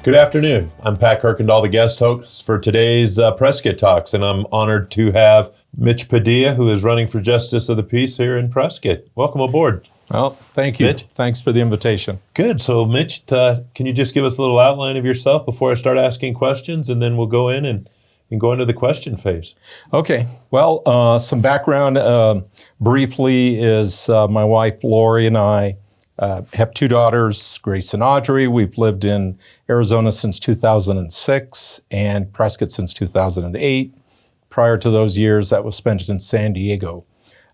Good afternoon. I'm Pat Kuykendall, the guest host for today's Prescott Talks, and I'm honored to have Mitch Padilla, who is running for Justice of the Peace here in Prescott. Welcome aboard. Well, thank you. Mitch? Thanks for the invitation. Good. So, Mitch, can you just give us a little outline of yourself before I start asking questions, and then we'll go in and go into the question phase. Okay. Well, some background briefly is my wife, Lori, and I have two daughters, Grace and Audrey. We've lived in Arizona since 2006 and Prescott since 2008. Prior to those years, that was spent in San Diego.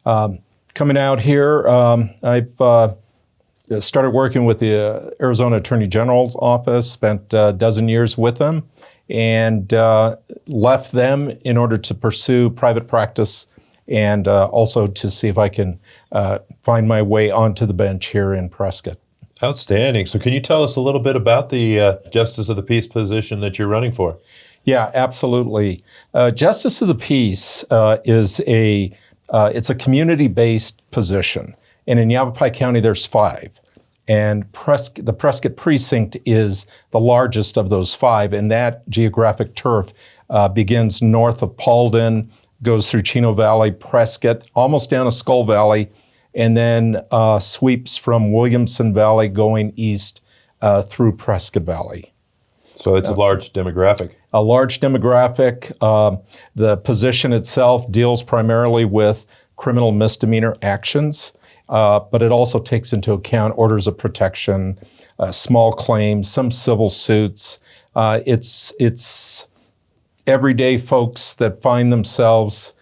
Coming out here, I've started working with the Arizona Attorney General's office, spent a dozen years with them, and left them in order to pursue private practice and also to see if I can find my way onto the bench here in Prescott. Outstanding. So can you tell us a little bit about the Justice of the Peace position that you're running for? Yeah, absolutely. Justice of the Peace is it's a community-based position. And in Yavapai County, there's 5. And the Prescott precinct is the largest of those 5. And that geographic turf begins north of Paulden, goes through Chino Valley, Prescott, almost down to Skull Valley, and then sweeps from Williamson Valley going east through Prescott Valley. So it's a large demographic. A large demographic. The position itself deals primarily with criminal misdemeanor actions, but it also takes into account orders of protection, small claims, some civil suits. It's everyday folks that find themselves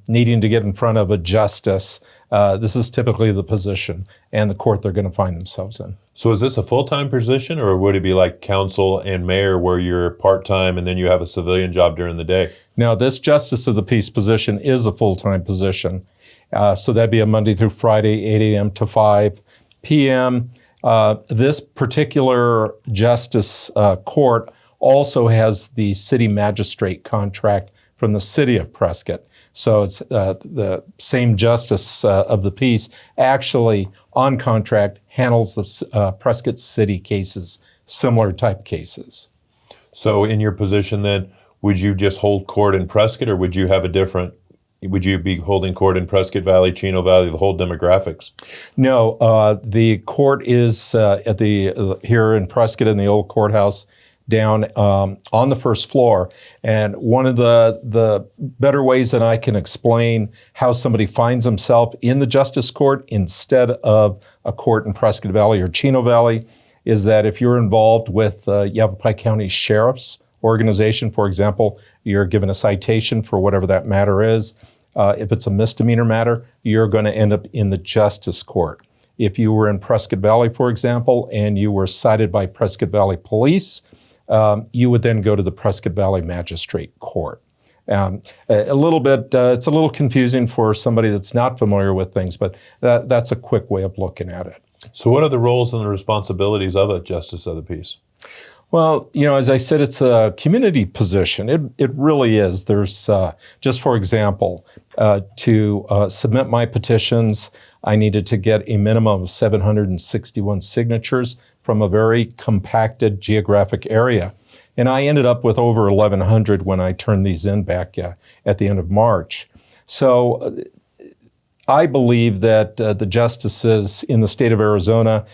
needing to get in front of a justice. This is typically the position and the court they're going to find themselves in. So is this a full-time position, or would it be like counsel and mayor where you're part-time and then you have a civilian job during the day? Now, this Justice of the Peace position is a full-time position. So that'd be a Monday through Friday, 8 a.m. to 5 p.m. This particular justice court also has the city magistrate contract from the city of Prescott. So it's the same Justice of the Peace actually on contract handles the Prescott city cases, similar type cases. So in your position then, would you just hold court in Prescott, or would you have would you be holding court in Prescott Valley, Chino Valley, the whole demographics? No, the court is here in Prescott in the old courthouse down on the first floor. And one of the better ways that I can explain how somebody finds himself in the justice court instead of a court in Prescott Valley or Chino Valley is that if you're involved with Yavapai County Sheriff's organization, for example, you're given a citation for whatever that matter is. If it's a misdemeanor matter, you're going to end up in the justice court. If you were in Prescott Valley, for example, and you were cited by Prescott Valley Police, you would then go to the Prescott Valley Magistrate Court. It's a little confusing for somebody that's not familiar with things, but that's a quick way of looking at it. So what are the roles and the responsibilities of a Justice of the Peace? Well, as I said, it's a community position. It really is. There's, just for example, to submit my petitions, I needed to get a minimum of 761 signatures from a very compacted geographic area. And I ended up with over 1,100 when I turned these in back at the end of March. So I believe that the justices in the state of Arizona,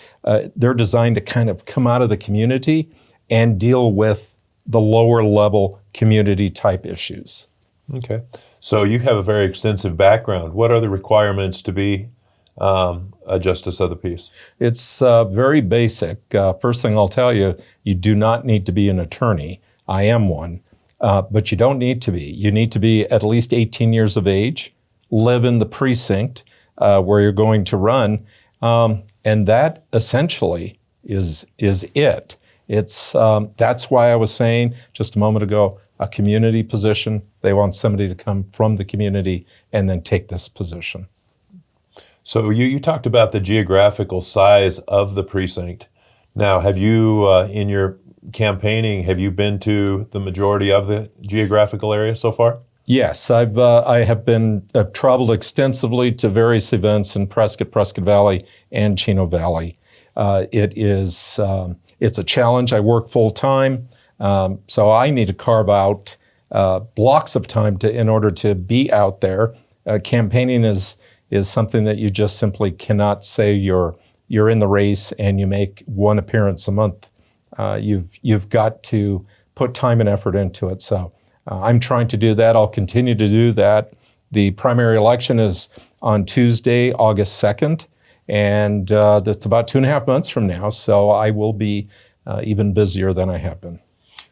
they're designed to kind of come out of the community and deal with the lower level community type issues. Okay. So you have a very extensive background. What are the requirements to be a Justice of the Peace? It's very basic. First thing I'll tell you, you do not need to be an attorney. I am one, but you don't need to be. You need to be at least 18 years of age, live in the precinct where you're going to run, and that essentially is it. That's why I was saying just a moment ago, a community position. They want somebody to come from the community and then take this position. So you talked about the geographical size of the precinct. Now, have you, in your campaigning, have you been to the majority of the geographical area so far? Yes, I have traveled extensively to various events in Prescott, Prescott Valley, and Chino Valley. It is it's a challenge. I work full time, so I need to carve out blocks of time in order to be out there. Campaigning is something that you just simply cannot say you're in the race and you make one appearance a month. You've got to put time and effort into it. So I'm trying to do that. I'll continue to do that. The primary election is on Tuesday, August 2nd, and that's about 2.5 months from now. So I will be even busier than I have been.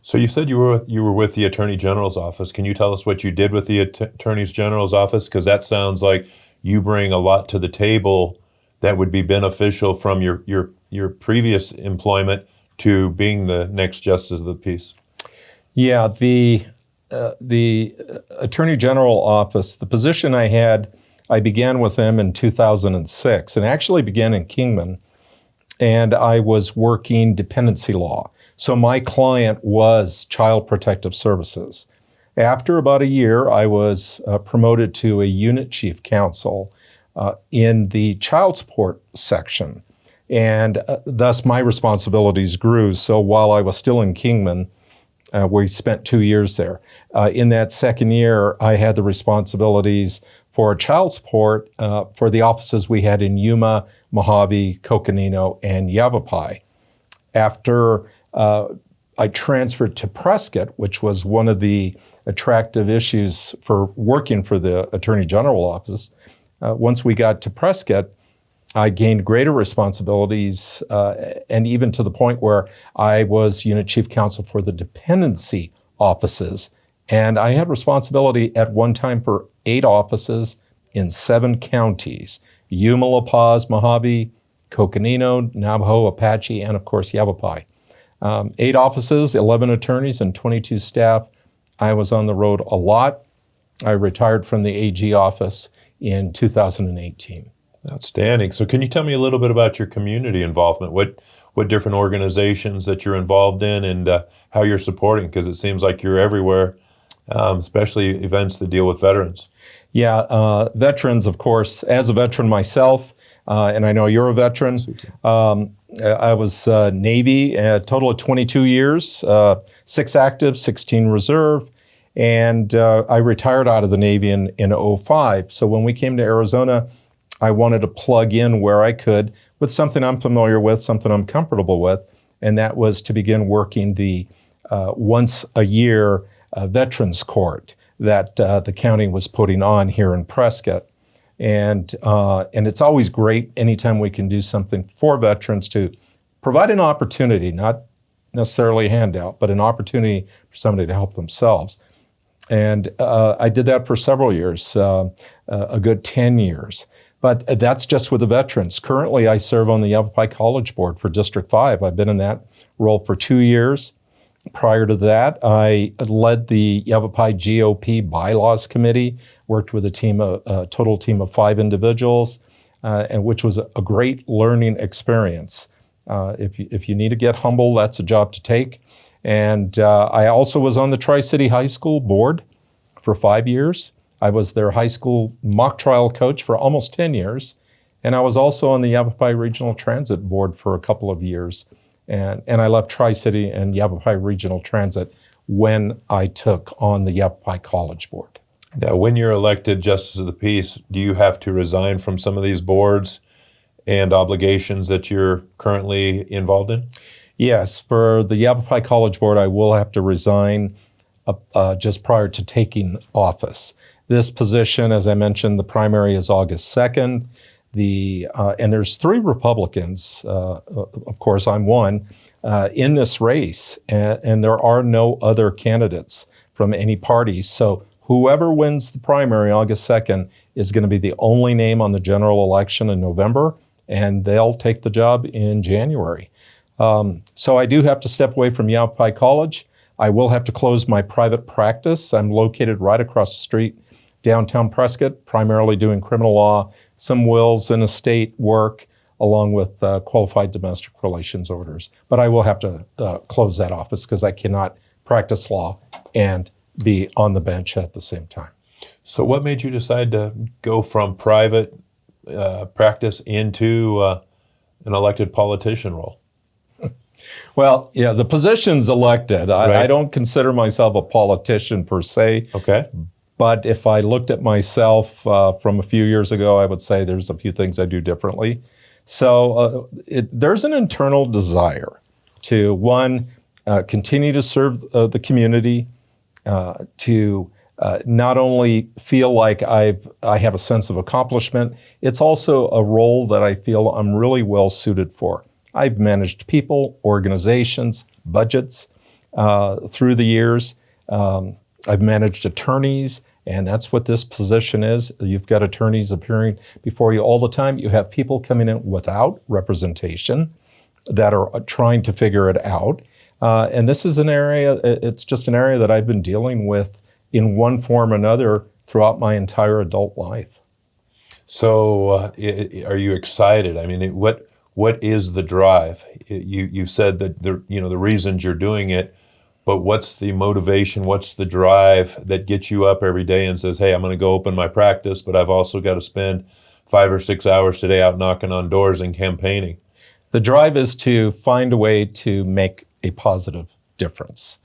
So you said you were with the Attorney General's office. Can you tell us what you did with the Attorney General's office? Because that sounds like you bring a lot to the table that would be beneficial from your previous employment to being the next Justice of the Peace. Yeah, the Attorney General office, the position I had, I began with them in 2006, and actually began in Kingman, and I was working dependency law. So my client was Child Protective Services. After about a year, I was promoted to a unit chief counsel in the child support section. And thus my responsibilities grew. So while I was still in Kingman, we spent 2 years there. In that second year, I had the responsibilities for child support for the offices we had in Yuma, Mojave, Coconino, and Yavapai. After I transferred to Prescott, which was one of the attractive issues for working for the Attorney General office. Once we got to Prescott, I gained greater responsibilities, and even to the point where I was unit chief counsel for the dependency offices. And I had responsibility at one time for 8 offices in 7 counties: Yuma, La Paz, Mojave, Coconino, Navajo, Apache, and of course Yavapai. 8 offices, 11 attorneys, and 22 staff. I was on the road a lot. I retired from the AG office in 2018. Outstanding. So can you tell me a little bit about your community involvement? What different organizations that you're involved in, and how you're supporting? Because it seems like you're everywhere, especially events that deal with veterans. Yeah, veterans, of course. As a veteran myself, and I know you're a veteran, I was Navy, a total of 22 years, 6 active, 16 reserve, and I retired out of the Navy in 2005. So when we came to Arizona, I wanted to plug in where I could with something I'm familiar with, something I'm comfortable with, and that was to begin working the once a year Veterans Court that the county was putting on here in Prescott. And it's always great anytime we can do something for veterans to provide an opportunity, not necessarily a handout, but an opportunity for somebody to help themselves. And I did that for several years, a good 10 years. But that's just with the veterans. Currently, I serve on the Yavapai College Board for District 5. I've been in that role for 2 years. Prior to that, I led the Yavapai GOP Bylaws Committee, worked with a total team of 5 individuals, and which was a great learning experience. If you need to get humble, that's a job to take. And I also was on the Tri-City High School Board for 5 years. I was their high school mock trial coach for almost 10 years. And I was also on the Yavapai Regional Transit Board for a couple of years. And I left Tri-City and Yavapai Regional Transit when I took on the Yavapai College Board. Now, when you're elected Justice of the Peace, do you have to resign from some of these boards and obligations that you're currently involved in? Yes, for the Yavapai College Board, I will have to resign just prior to taking office. This position, as I mentioned, the primary is August 2nd. And there's 3 Republicans, of course I'm one, in this race, and there are no other candidates from any party. So whoever wins the primary August 2nd is going to be the only name on the general election in November, and they'll take the job in January. So I do have to step away from Yavapai College. I will have to close my private practice. I'm located right across the street, downtown Prescott, primarily doing criminal law, some wills and estate work, along with qualified domestic relations orders. But I will have to close that office because I cannot practice law and be on the bench at the same time. So what made you decide to go from private practice into an elected politician role? Well, yeah, the position's elected. Right. I don't consider myself a politician per se. Okay. But if I looked at myself from a few years ago, I would say there's a few things I do differently. So there's an internal desire to, one, continue to serve the community, to not only feel like I have a sense of accomplishment, it's also a role that I feel I'm really well suited for. I've managed people, organizations, budgets through the years. I've managed attorneys, and that's what this position is. You've got attorneys appearing before you all the time. You have people coming in without representation that are trying to figure it out. And this is an area, it's just an area that I've been dealing with in one form or another throughout my entire adult life. So are you excited? I mean, what is the drive? You said that the reasons you're doing it, but what's the motivation? What's the drive that gets you up every day and says, hey, I'm going to go open my practice, but I've also got to spend 5 or 6 hours today out knocking on doors and campaigning? The drive is to find a way to make a positive difference.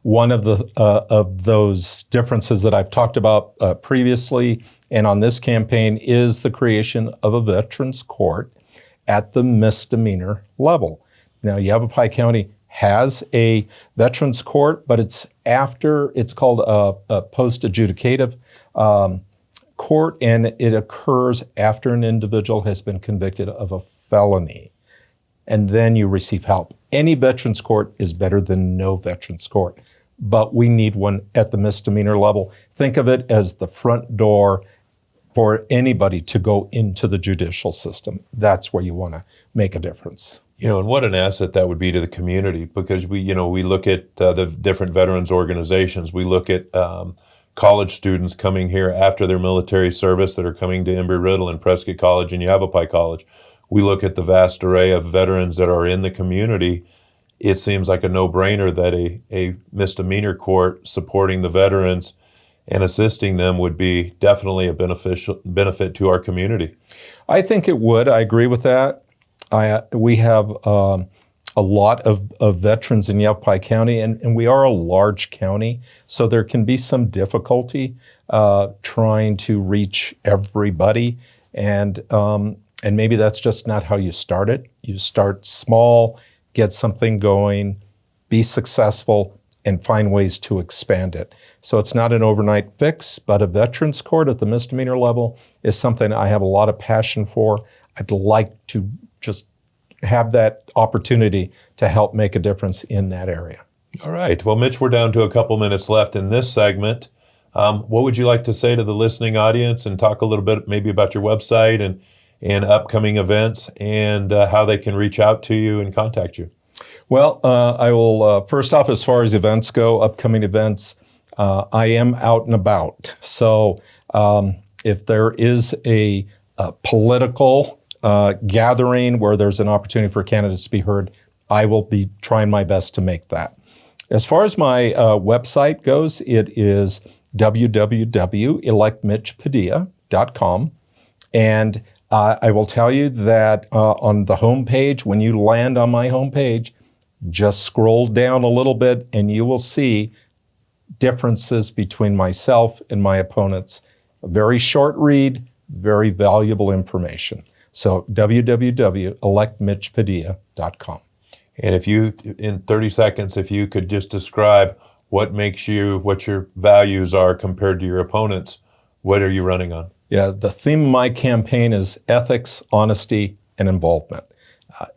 One of those differences that I've talked about previously and on this campaign is the creation of a veterans court at the misdemeanor level. Now, Yavapai County has a veterans court, but it's called a post-adjudicative court, and it occurs after an individual has been convicted of a felony, and then you receive help. Any veterans court is better than no veterans court, but we need one at the misdemeanor level. Think of it as the front door for anybody to go into the judicial system. That's where you want to make a difference. And what an asset that would be to the community, because we look at the different veterans organizations. We look at college students coming here after their military service that are coming to Embry-Riddle and Prescott College and Yavapai College. We look at the vast array of veterans that are in the community. It seems like a no-brainer that a misdemeanor court supporting the veterans and assisting them would be definitely a benefit to our community. I think it would. I agree with that. We have a lot of veterans in Yavapai County, and we are a large county, so there can be some difficulty trying to reach everybody, and maybe that's just not how you start it. You start small, get something going, be successful, and find ways to expand it. So it's not an overnight fix, but a veterans court at the misdemeanor level is something I have a lot of passion for. I'd like to just have that opportunity to help make a difference in that area. All right. Well, Mitch, we're down to a couple minutes left in this segment. What would you like to say to the listening audience, and talk a little bit maybe about your website and upcoming events and how they can reach out to you and contact you? Well, I will, first off, as far as events go, upcoming events, I am out and about. So if there is a political gathering where there's an opportunity for candidates to be heard, I will be trying my best to make that. As far as my website goes, it is www.electmitchpadilla.com. And I will tell you that on the homepage, when you land on my homepage, just scroll down a little bit and you will see differences between myself and my opponents. A very short read, very valuable information. So www.electmitchpadilla.com. And if you, in 30 seconds, if you could just describe what your values are compared to your opponents, what are you running on? Yeah, the theme of my campaign is ethics, honesty, and involvement.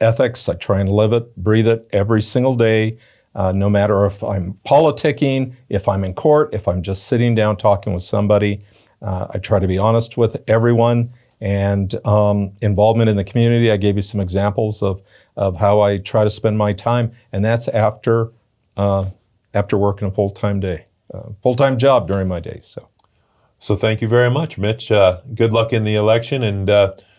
Ethics, I try and live it, breathe it every single day, no matter if I'm politicking, if I'm in court, if I'm just sitting down talking with somebody. I try to be honest with everyone. And involvement in the community, I gave you some examples of how I try to spend my time, and that's after working a full-time job during my day. So thank you very much, Mitch. Good luck in the election, and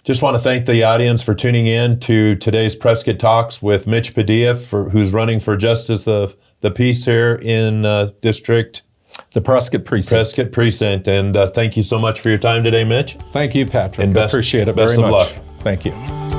just want to thank the audience for tuning in to today's Prescott Talks with Mitch Padilla, who's running for Justice of the Peace here in the Prescott Precinct. And thank you so much for your time today, Mitch. Thank you, Patrick. And I appreciate it very much. Best of luck. Thank you.